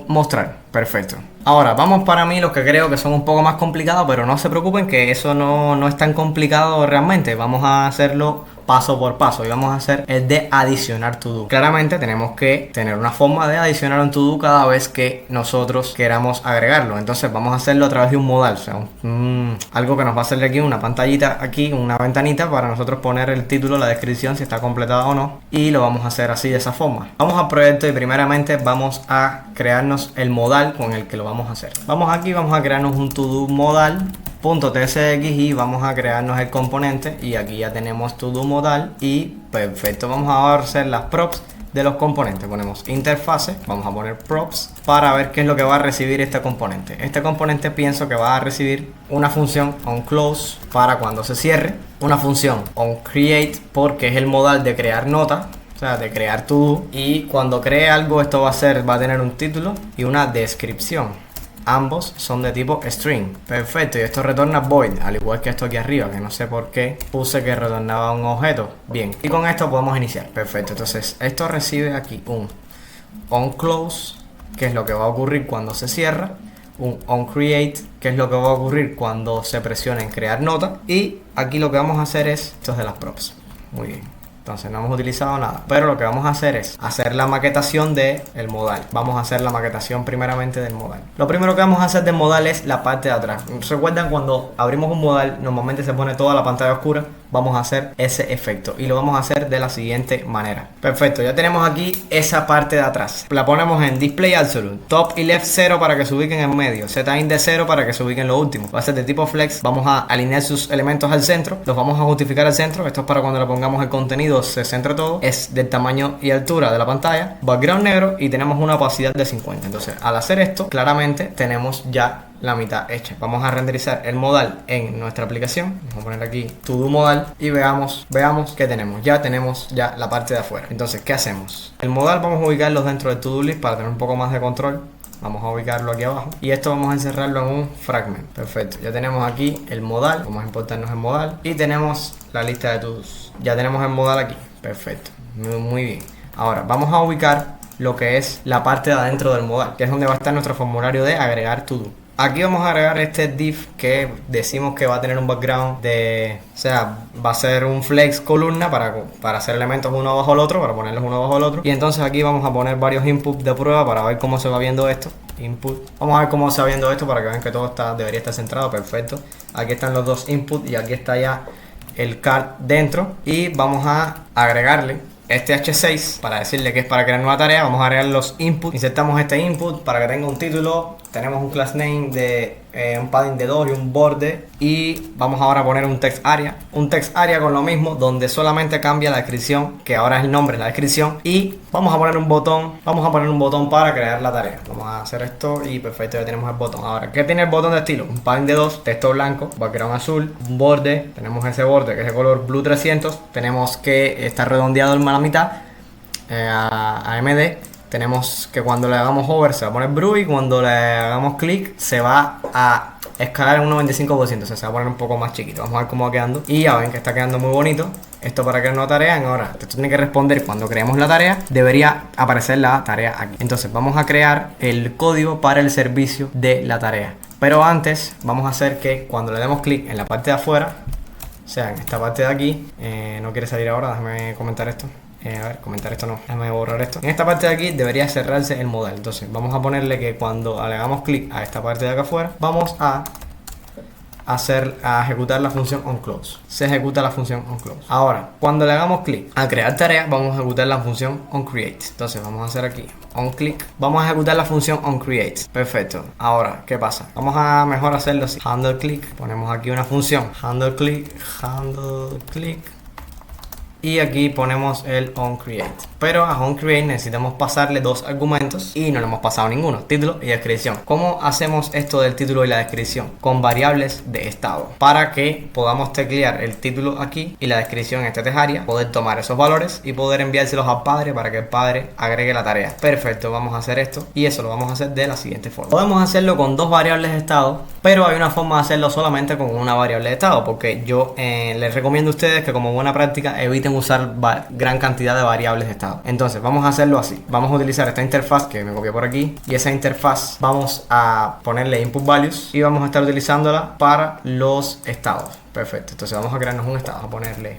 [SPEAKER 1] mostrar. Perfecto. Ahora, vamos para mí los que creo que son un poco más complicados, pero no se preocupen que eso no es tan complicado realmente. Vamos a hacerlo paso por paso y vamos a hacer el de adicionar to-do. Claramente tenemos que tener una forma de adicionar un to-do cada vez que nosotros queramos agregarlo. Entonces vamos a hacerlo a través de un modal, o sea, algo que nos va a hacer aquí una pantallita, aquí una ventanita para nosotros poner el título, la descripción, si está completada o no, y lo vamos a hacer así de esa forma. Vamos al proyecto y primeramente vamos a crearnos el modal con el que lo vamos a hacer. Vamos aquí, vamos a crearnos un to-do modal .tsx y vamos a crearnos el componente y aquí ya tenemos todo modal y perfecto. Vamos a hacer las props de los componentes. Ponemos interfase, vamos a poner props para ver qué es lo que va a recibir este componente. Este componente pienso que va a recibir una función onClose para cuando se cierre, una función onCreate porque es el modal de crear nota, o sea, de crear to-do, y cuando cree algo esto va a tener un título y una descripción. ambos son de tipo string. Perfecto, y esto retorna void, al igual que esto aquí arriba, que no sé por qué puse que retornaba un objeto. Bien, y con esto podemos iniciar. Perfecto, entonces esto recibe aquí un onClose, que es lo que va a ocurrir cuando se cierra, un onCreate, que es lo que va a ocurrir cuando se presiona en crear nota, y aquí lo que vamos a hacer es, esto es de las props. Muy bien. Entonces no hemos utilizado nada, pero lo que vamos a hacer es hacer la maquetación del modal. Vamos a hacer la maquetación primeramente del modal. Lo primero que vamos a hacer del modal es la parte de atrás. ¿Recuerdan cuando abrimos un modal normalmente se pone toda la pantalla oscura? Vamos a hacer ese efecto y lo vamos a hacer de la siguiente manera. Perfecto, ya tenemos aquí esa parte de atrás. La ponemos en Display Absolute, Top y Left 0 para que se ubiquen en medio, Z de 0 para que se ubiquen lo último. Va a ser de tipo Flex. Vamos a alinear sus elementos al centro, los vamos a justificar al centro. Esto es para cuando le pongamos el contenido se centre todo. Es del tamaño y altura de la pantalla. Background negro y tenemos una opacidad de 50. Entonces al hacer esto claramente tenemos ya la mitad hecha. Vamos a renderizar el modal en nuestra aplicación. Vamos a poner aquí To Do Modal y veamos qué tenemos. Ya tenemos ya la parte de afuera. Entonces, ¿qué hacemos? El modal vamos a ubicarlo dentro del To Do List para tener un poco más de control. Vamos a ubicarlo aquí abajo y esto vamos a encerrarlo en un fragment. Perfecto, ya tenemos aquí el modal. Vamos a importarnos el modal y tenemos la lista de to-dos. Ya tenemos el modal aquí. Perfecto, muy bien. Ahora vamos a ubicar lo que es la parte de adentro del modal, que es donde va a estar nuestro formulario de agregar to do. Aquí vamos a agregar este div que decimos que va a tener un background de... O sea, va a ser un flex columna para hacer elementos uno bajo el otro, para ponerlos uno bajo el otro. Y entonces aquí vamos a poner varios inputs de prueba para ver cómo se va viendo esto. Input. Vamos a ver cómo se va viendo esto para que vean que todo debería estar centrado. Perfecto. Aquí están los dos inputs y aquí está ya el card dentro. Y vamos a agregarle este H6 para decirle que es para crear nueva tarea. Vamos a agregar los inputs. Insertamos este input para que tenga un título. Tenemos un class name de un padding de 2 y un borde. Y vamos ahora a poner un text area. Un text area con lo mismo, donde solamente cambia la descripción, que ahora es el nombre, la descripción. Y vamos a poner un botón. Vamos a poner un botón para crear la tarea. Vamos a hacer esto y perfecto, ya tenemos el botón. Ahora, ¿qué tiene el botón de estilo? Un padding de 2, texto blanco, background azul, un borde. Tenemos ese borde que es de color blue 300. Tenemos que está redondeado a la mitad, a AMD. Tenemos que cuando le hagamos hover se va a poner blue y cuando le hagamos clic se va a escalar en un 95%, o sea, se va a poner un poco más chiquito. Vamos a ver cómo va quedando y ya ven que está quedando muy bonito. Esto para crear una tarea. Ahora, esto tiene que responder cuando creemos la tarea. Debería aparecer la tarea aquí. Entonces vamos a crear el código para el servicio de la tarea. Pero antes vamos a hacer que cuando le demos clic en la parte de afuera, o sea, en esta parte de aquí, no quiere salir ahora, déjame comentar esto. A ver, comentar esto no, déjame borrar esto. En esta parte de aquí debería cerrarse el modal. Entonces vamos a ponerle que cuando le hagamos clic a esta parte de acá afuera, vamos a ejecutar la función onClose. Se ejecuta la función onClose. Ahora, cuando le hagamos clic a crear tarea, vamos a ejecutar la función onCreate. Entonces vamos a hacer aquí onClick. Vamos a ejecutar la función onCreate. Perfecto. Ahora, ¿qué pasa? Vamos a mejor hacerlo así. HandleClick. Ponemos aquí una función. HandleClick. Y aquí ponemos el onCreate. Pero a onCreate necesitamos pasarle dos argumentos y no le hemos pasado ninguno, título y descripción. ¿Cómo hacemos esto del título y la descripción? Con variables de estado, para que podamos teclear el título aquí y la descripción en este test area, poder tomar esos valores y poder enviárselos al padre para que el padre agregue la tarea. Perfecto, vamos a hacer esto y eso lo vamos a hacer de la siguiente forma. Podemos hacerlo con dos variables de estado, pero hay una forma de hacerlo solamente con una variable de estado, porque yo les recomiendo a ustedes que como buena práctica eviten usar gran cantidad de variables de estado. Entonces vamos a hacerlo así. Vamos a utilizar esta interfaz que me copié por aquí y esa interfaz vamos a ponerle input values y vamos a estar utilizándola para los estados. Perfecto, entonces vamos a crearnos un estado, a ponerle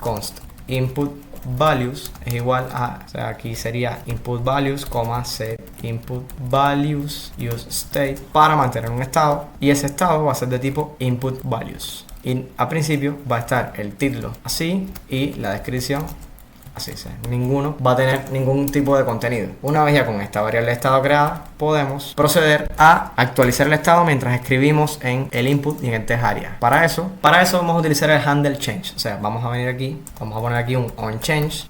[SPEAKER 1] const input values es igual a, o sea, aquí sería input values, set input values use state para mantener un estado y ese estado va a ser de tipo input values. Y al principio va a estar el título así y la descripción así, o sea, ninguno va a tener ningún tipo de contenido. Una vez ya con esta variable de estado creada, podemos proceder a actualizar el estado mientras escribimos en el input y en el test area. Para eso vamos a utilizar el handle change. O sea, vamos a venir aquí, vamos a poner aquí un onChange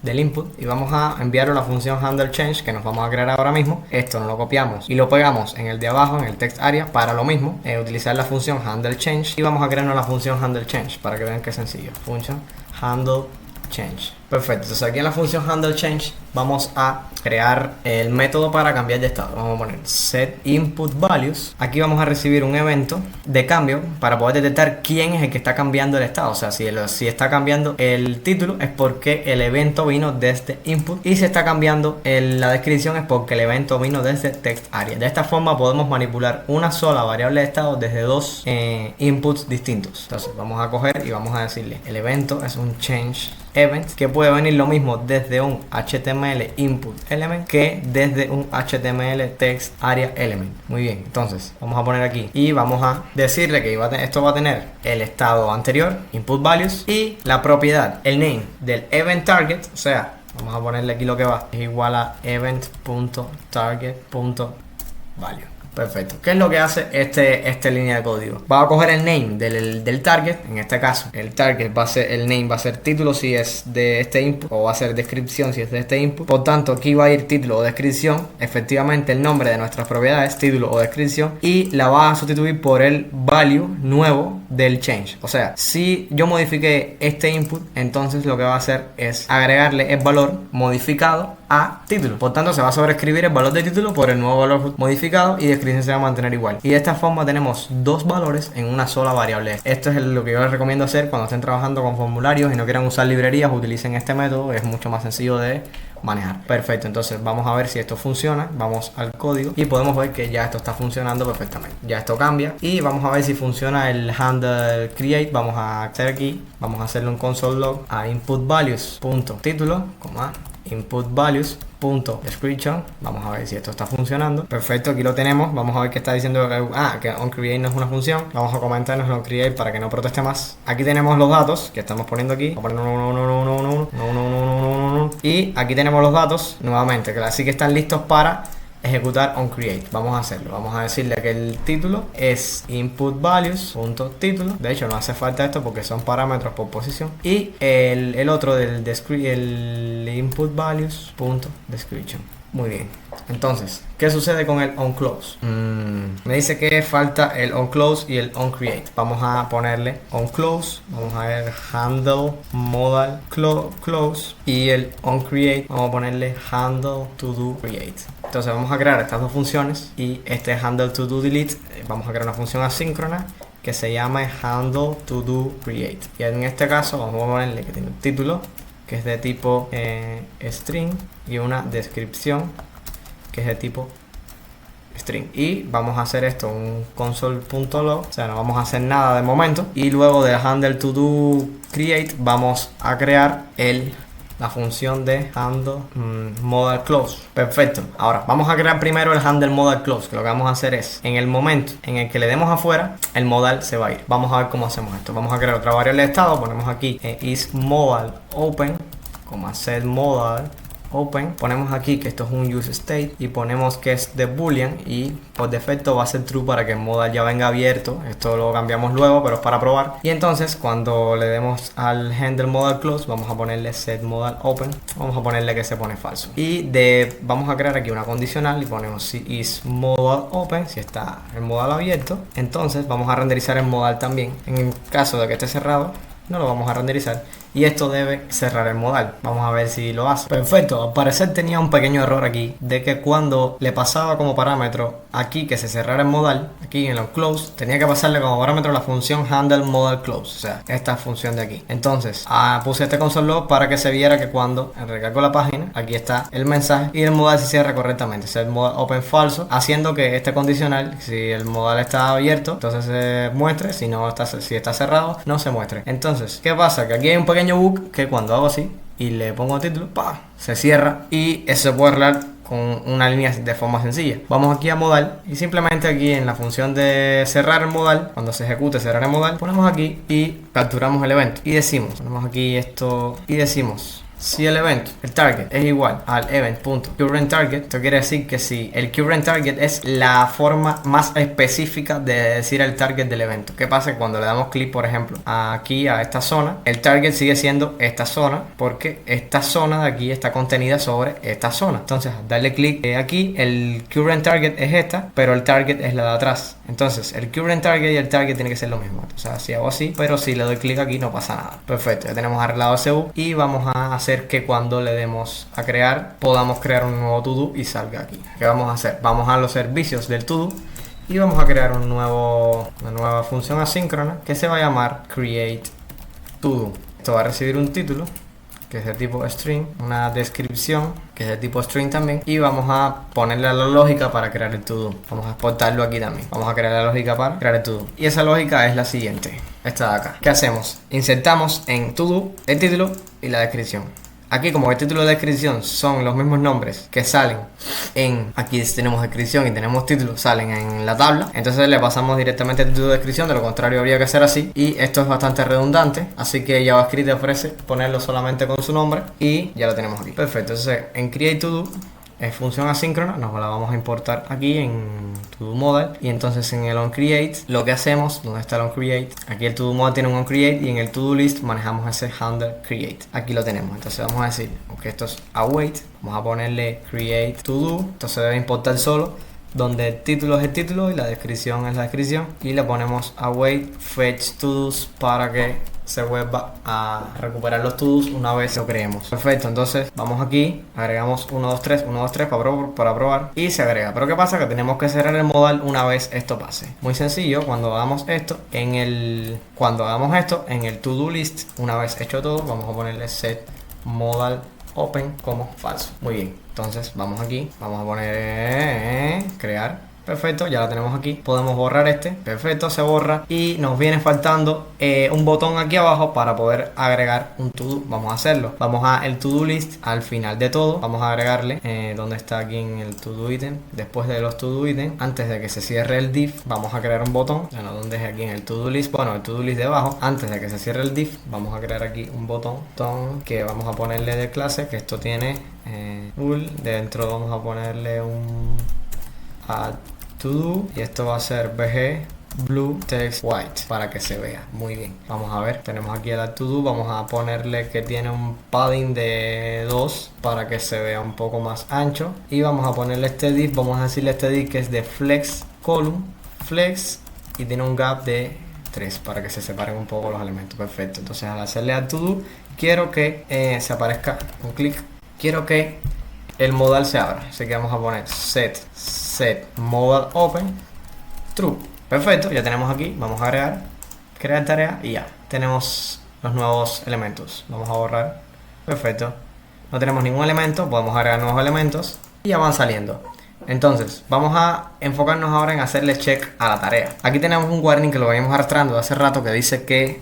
[SPEAKER 1] del input y vamos a enviarlo a la función handle change que nos vamos a crear ahora mismo. Esto nos lo copiamos y lo pegamos en el de abajo, en el text area, para lo mismo, utilizar la función handle change y vamos a crearnos la función handle change para que vean que es sencillo. Function handle change. Perfecto, entonces aquí en la función handle change vamos a crear el método para cambiar de estado. Vamos a poner set input values. Aquí vamos a recibir un evento de cambio para poder detectar quién es el que está cambiando el estado. O sea, si está cambiando el título es porque el evento vino desde input, y si está cambiando la descripción es porque el evento vino desde text area. De esta forma podemos manipular una sola variable de estado desde dos inputs distintos. Entonces vamos a coger y vamos a decirle el evento es un change event, que puede venir lo mismo desde un HTML input element que desde un HTML text area element. Muy bien, entonces vamos a poner aquí y vamos a decirle que esto va a tener el estado anterior, input values, y la propiedad, el name del event target. O sea, vamos a ponerle aquí lo que va, es igual a event.target.value. Perfecto. ¿Qué es lo que hace esta línea de código? Va a coger el name del target. En este caso, el target va a ser, el name va a ser título si es de este input, o va a ser descripción si es de este input. Por tanto, aquí va a ir título o descripción. Efectivamente, el nombre de nuestras propiedades, título o descripción, y la va a sustituir por el value nuevo del change. O sea, si yo modifiqué este input, entonces lo que va a hacer es agregarle el valor modificado a título. Por tanto, se va a sobreescribir el valor de título por el nuevo valor modificado, y descripción se va a mantener igual. Y de esta forma tenemos dos valores en una sola variable. Esto es lo que yo les recomiendo hacer cuando estén trabajando con formularios y no quieran usar librerías. Utilicen este método, es mucho más sencillo de manejar. Perfecto, entonces vamos a ver si esto funciona. Vamos al código y podemos ver que ya esto está funcionando perfectamente. Ya esto cambia, y vamos a ver si funciona el handle create. Vamos a hacer aquí, vamos a hacerle un console log a input values punto título, input values punto description. Vamos a ver si esto está funcionando. Perfecto, aquí lo tenemos. Vamos a ver qué está diciendo. Que onCreate no es una función. Vamos a comentarnos onCreate para que no proteste más. Aquí tenemos los datos que estamos poniendo aquí. Vamos a poner 1, y aquí tenemos los datos nuevamente, que así que están listos para ejecutar onCreate. Vamos a hacerlo. Vamos a decirle que el título es input values punto título. De hecho, no hace falta esto porque son parámetros por posición. Y el otro el input values punto description. Muy bien. Entonces, ¿qué sucede con el onClose? Me dice que falta el onClose y el onCreate. Vamos a ponerle onClose. Vamos a ver handle modal close, y el onCreate vamos a ponerle handle to do create. Entonces vamos a crear estas dos funciones, y este handle to do delete vamos a crear una función asíncrona que se llama handle to do create. Y en este caso vamos a ponerle que tiene un título que es de tipo string, y una descripción que es de tipo string. Y vamos a hacer esto un console.log, o sea, no vamos a hacer nada de momento. Y luego del handle to do create vamos a crear la función de handle modal close. Perfecto. Ahora vamos a crear primero el handle modal close, que lo que vamos a hacer es, en el momento en el que le demos afuera, el modal se va a ir. Vamos a ver cómo hacemos esto. Vamos a crear otra variable de estado. Ponemos aquí is modal open, set modal open. Ponemos aquí que esto es un use state, y ponemos que es de boolean, y por defecto va a ser true para que el modal ya venga abierto. Esto lo cambiamos luego, pero es para probar. Y entonces cuando le demos al handle modal close vamos a ponerle set modal open, vamos a ponerle que se pone falso, y vamos a crear aquí una condicional y ponemos si is modal open, si está el modal abierto. Entonces vamos a renderizar el modal también. En el caso de que esté cerrado, no lo vamos a renderizar, y esto debe cerrar el modal. Vamos a ver si lo hace. Perfecto, al parecer tenía un pequeño error aquí, de que cuando le pasaba como parámetro aquí que se cerrara el modal, aquí en los close, tenía que pasarle como parámetro la función handle modal close, o sea, esta función de aquí. Entonces puse este console log para que se viera que cuando recargo la página, aquí está el mensaje y el modal se cierra correctamente, set modal open falso, haciendo que este condicional, si el modal está abierto, entonces se muestre, si está cerrado, no se muestre. Entonces, ¿qué pasa? Que aquí hay un pequeño bug, que cuando hago así y le pongo título, ¡pah!, se cierra, y eso se puede arreglar con una línea de forma sencilla. Vamos aquí a modal, y simplemente aquí en la función de cerrar el modal, cuando se ejecute cerrar el modal, ponemos aquí y capturamos el evento, y decimos, ponemos aquí esto y decimos Si el evento, el target, es igual al event.currentTarget, esto quiere decir que si el currentTarget es la forma más específica de decir el target del evento. ¿Qué pasa? Cuando le damos clic, por ejemplo, aquí a esta zona, el target sigue siendo esta zona, porque esta zona de aquí está contenida sobre esta zona. Entonces, al darle clic aquí, el currentTarget es esta, pero el target es la de atrás. Entonces, el currentTarget y el target tiene que ser lo mismo. O sea, si hago así, pero si le doy clic aquí no pasa nada. Perfecto, ya tenemos arreglado ese bug y vamos a hacer que cuando le demos a crear podamos crear un nuevo to-do y salga aquí. ¿Qué vamos a hacer? Vamos a los servicios del to-do y vamos a crear una nueva función asíncrona que se va a llamar create to-do. Esto va a recibir un título que es de tipo string, una descripción que es de tipo string también, y vamos a ponerle la lógica para crear el to-do. Vamos a exportarlo aquí también. Vamos a crear la lógica para crear el to-do. Y esa lógica es la siguiente, esta de acá. ¿Qué hacemos? Insertamos en to-do el título y la descripción. Aquí, como el título y la descripción son los mismos nombres que salen en... Aquí tenemos descripción y tenemos título, salen en la tabla. Entonces le pasamos directamente el título de descripción. De lo contrario habría que hacer así. Y esto es bastante redundante. Así que JavaScript ofrece ponerlo solamente con su nombre. Y ya lo tenemos aquí. Perfecto. Entonces en create to do es función asíncrona, nos la vamos a importar aquí en todo modal, y entonces en el onCreate lo que hacemos, ¿dónde está el onCreate? Aquí el todo modal tiene un onCreate y en el todo list manejamos ese handler create. Aquí lo tenemos. Entonces vamos a decir que esto es await, vamos a ponerle create to do, esto se debe importar solo, donde el título es el título y la descripción es la descripción, y le ponemos await fetch to dos para que se vuelva a recuperar los to-dos una vez lo creemos. Perfecto, entonces vamos aquí, agregamos 1, 2, 3, 1, 2, 3 para probar y se agrega. Pero ¿qué pasa? Que tenemos que cerrar el modal una vez esto pase. Muy sencillo, cuando hagamos esto en el to-do list, una vez hecho todo, vamos a ponerle set modal open como falso. Muy bien, entonces vamos aquí, vamos a poner crear. Perfecto, ya lo tenemos aquí. Podemos borrar este. Perfecto, se borra. Y nos viene faltando un botón aquí abajo para poder agregar un to-do. Vamos a hacerlo. Vamos a el to-do list al final de todo. Vamos a agregarle donde está aquí en el to-do item. Después de los to-do item, antes de que se cierre el div, vamos a crear un botón. Bueno, donde es aquí en el to-do list. Bueno, el to-do list debajo. Antes de que se cierre el div, vamos a crear aquí un botón que vamos a ponerle de clase. Que esto tiene dentro vamos a ponerle un add to do, y esto va a ser bg blue text white para que se vea muy bien. Vamos a ver, tenemos aquí el add to do, vamos a ponerle que tiene un padding de 2 para que se vea un poco más ancho, y vamos a ponerle este div, vamos a decirle este div que es de flex column flex y tiene un gap de 3 para que se separen un poco los elementos. Perfecto, entonces al hacerle add to do quiero que se aparezca un clic, quiero que el modal se abra, así que vamos a poner set modal open true. Perfecto, ya tenemos aquí, vamos a agregar, crear tarea y ya tenemos los nuevos elementos. Vamos a borrar. Perfecto, no tenemos ningún elemento, podemos agregar nuevos elementos y ya van saliendo. Entonces vamos a enfocarnos ahora en hacerle check a la tarea. Aquí tenemos un warning que lo venimos arrastrando de hace rato, que dice que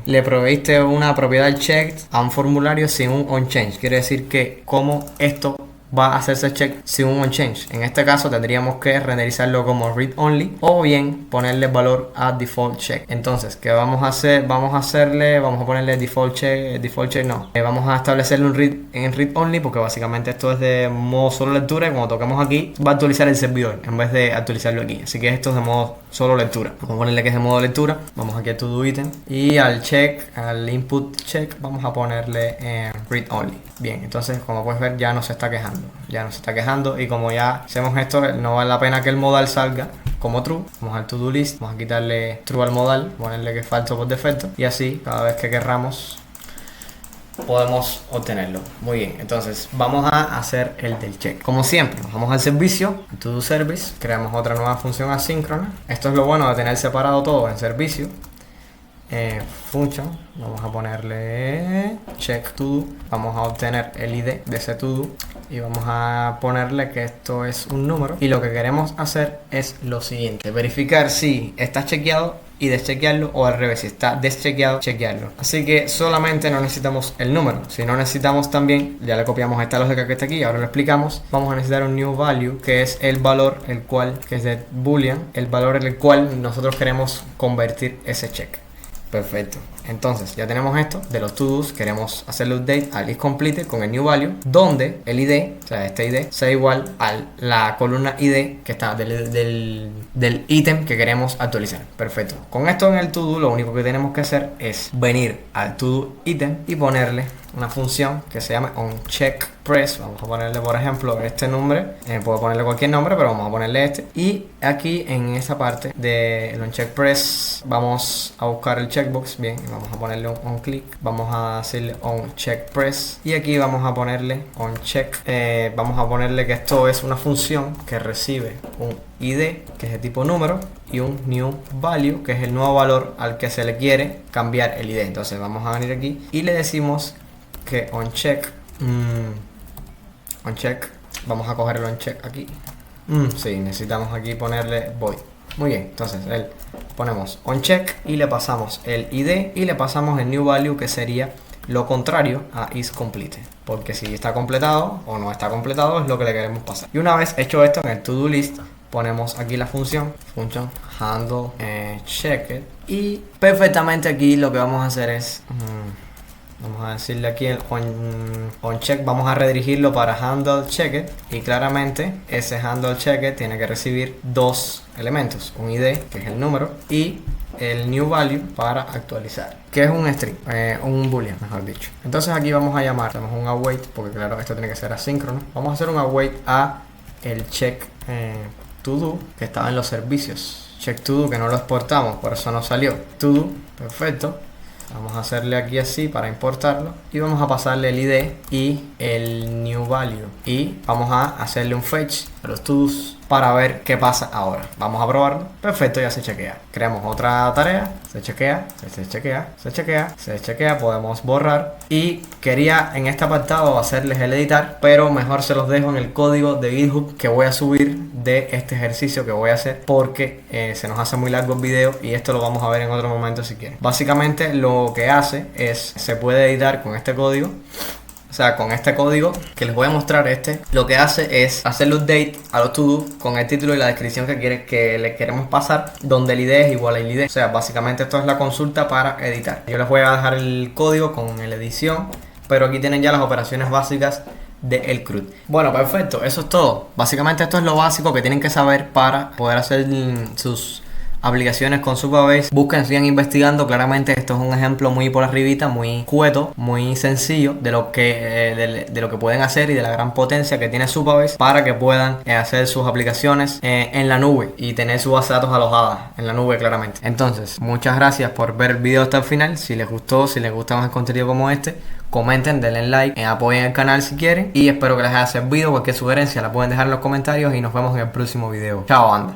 [SPEAKER 1] le proveíste una propiedad checked a un formulario sin un onChange. Quiere decir que como esto va a hacerse check sin un onChange. En este caso tendríamos que renderizarlo como read only o bien ponerle valor a default check. Entonces, ¿qué vamos a hacer? Vamos a ponerle default check no. Vamos a establecerle un read en read only, porque básicamente esto es de modo solo lectura y cuando toquemos aquí va a actualizar el servidor en vez de actualizarlo aquí. Así que esto es de modo solo lectura. Vamos a ponerle que es de modo lectura. Vamos aquí a to do item y al check, al input check, vamos a ponerle read only. Bien, entonces como puedes ver ya no se está quejando. Y como ya hacemos esto, no vale la pena que el modal salga como true. Vamos al to-do list, vamos a quitarle true al modal, ponerle que es falso por defecto, y así cada vez que querramos podemos obtenerlo. Muy bien, entonces vamos a hacer el del check. Como siempre, nos vamos al servicio, to do service, creamos otra nueva función asíncrona. Esto es lo bueno de tener separado todo en servicio. Function, vamos a ponerle check to do, vamos a obtener el ID de ese to do y vamos a ponerle que esto es un número, y lo que queremos hacer es lo siguiente: verificar si está chequeado y deschequearlo, o al revés, si está deschequeado, chequearlo. Así que solamente no necesitamos el número, si no necesitamos también, ya le copiamos esta lógica que está aquí, ahora lo explicamos. Vamos a necesitar un new value, que es el valor el cual, que es de boolean, el valor en el cual nosotros queremos convertir ese check. Perfecto. Entonces ya tenemos esto de los to-dos. Queremos hacerle update al isComplete con el new value, donde el ID, o sea, este ID, sea igual a la columna ID que está del ítem que queremos actualizar. Perfecto. Con esto en el to-do, lo único que tenemos que hacer es venir al to-do ítem y ponerle una función que se llama onCheckPress. Vamos a ponerle, por ejemplo, este nombre. Puedo ponerle cualquier nombre, pero vamos a ponerle este. Y aquí en esa parte del onCheckPress vamos a buscar el checkbox. Bien, y vamos a ponerle un onClick. Vamos a decirle onCheckPress. Y aquí vamos a ponerle onCheck. Vamos a ponerle que esto es una función que recibe un ID, que es de tipo número, y un new value, que es el nuevo valor al que se le quiere cambiar el ID. Entonces vamos a venir aquí y le decimos que onCheck, vamos a coger el onCheck aquí. Sí, necesitamos aquí ponerle void. Muy bien, entonces ponemos onCheck y le pasamos el ID y le pasamos el new value, que sería lo contrario a isComplete, porque si está completado o no está completado es lo que le queremos pasar. Y una vez hecho esto, en el to do list ponemos aquí la función handle checked, y perfectamente aquí lo que vamos a hacer es vamos a decirle aquí el onCheck, vamos a redirigirlo para handle checked, y claramente ese handle checked tiene que recibir dos elementos, un ID, que es el número, y el new value para actualizar, que es un string, un boolean, mejor dicho. Entonces aquí vamos a llamar, tenemos un await, porque claro, esto tiene que ser asíncrono. Vamos a hacer un await a el check to do que estaba en los servicios. Check to do, que no lo exportamos, por eso no salió. To do, perfecto. Vamos a hacerle aquí así para importarlo, y vamos a pasarle el ID y el new value, y vamos a hacerle un fetch a los to-dos para ver qué pasa ahora. Vamos a probarlo. Perfecto, ya se chequea. Creamos otra tarea, se chequea, se chequea, se chequea, se chequea, podemos borrar. Y quería en este apartado hacerles el editar, pero mejor se los dejo en el código de GitHub que voy a subir de este ejercicio que voy a hacer, porque se nos hace muy largo el video y esto lo vamos a ver en otro momento si quieren. Básicamente lo que hace es, se puede editar con este código. O sea, con este código que les voy a mostrar, lo que hace es hacerle update a los to-do con el título y la descripción que le queremos pasar, donde el ID es igual al ID. O sea, básicamente esto es la consulta para editar. Yo les voy a dejar el código con la edición, pero aquí tienen ya las operaciones básicas del CRUD. Bueno, perfecto, eso es todo. Básicamente esto es lo básico que tienen que saber para poder hacer sus aplicaciones con Supabase. Busquen, sigan investigando. Claramente esto es un ejemplo muy por arribita, muy cueto, muy sencillo de lo que pueden hacer y de la gran potencia que tiene Supabase para que puedan hacer sus aplicaciones en la nube y tener su base de datos alojada en la nube, claramente. Entonces, muchas gracias por ver el video hasta el final. Si les gustó, si les gusta más contenido como este, comenten, denle like, apoyen el canal si quieren, y espero que les haya servido. Cualquier sugerencia la pueden dejar en los comentarios y nos vemos en el próximo video. Chao, banda.